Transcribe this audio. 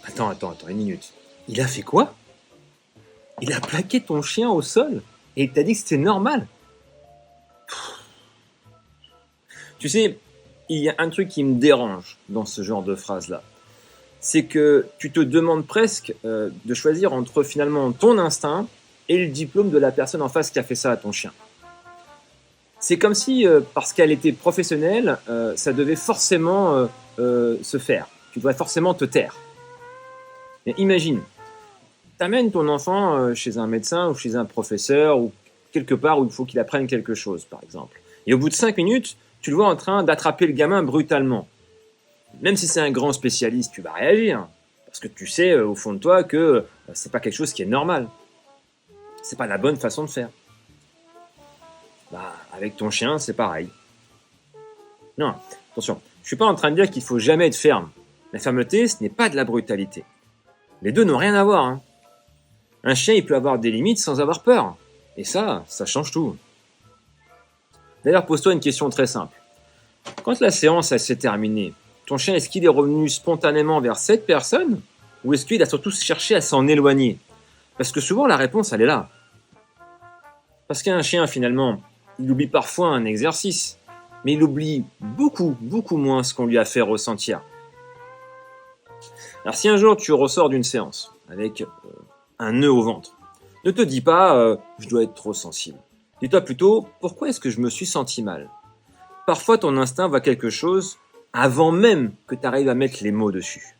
Attends, une minute. Il a fait quoi? Il a plaqué ton chien au sol et il t'a dit que c'était normal. Tu sais, il y a un truc qui me dérange dans ce genre de phrase-là. C'est que tu te demandes presque de choisir entre finalement ton instinct et le diplôme de la personne en face qui a fait ça à ton chien. C'est comme si, parce qu'elle était professionnelle, ça devait forcément se faire. Tu dois forcément te taire. Mais imagine, t'amènes ton enfant chez un médecin ou chez un professeur ou quelque part où il faut qu'il apprenne quelque chose, par exemple. Et au bout de 5 minutes, tu le vois en train d'attraper le gamin brutalement. Même si c'est un grand spécialiste, tu vas réagir. Parce que tu sais au fond de toi que c'est pas quelque chose qui est normal. C'est pas la bonne façon de faire. Bah, avec ton chien, c'est pareil. Non, attention, je suis pas en train de dire qu'il faut jamais être ferme. La fermeté, ce n'est pas de la brutalité. Les deux n'ont rien à voir, hein. Un chien, il peut avoir des limites sans avoir peur. Et ça change tout. D'ailleurs, pose-toi une question très simple. Quand la séance s'est terminée, ton chien, est-ce qu'il est revenu spontanément vers cette personne ou est-ce qu'il a surtout cherché à s'en éloigner? Parce que souvent, la réponse, elle est là. Parce qu'un chien, finalement, il oublie parfois un exercice, mais il oublie beaucoup moins ce qu'on lui a fait ressentir. Alors si un jour tu ressors d'une séance avec un nœud au ventre, ne te dis pas je dois être trop sensible. Dis-toi plutôt pourquoi est-ce que je me suis senti mal. Parfois ton instinct voit quelque chose avant même que tu arrives à mettre les mots dessus.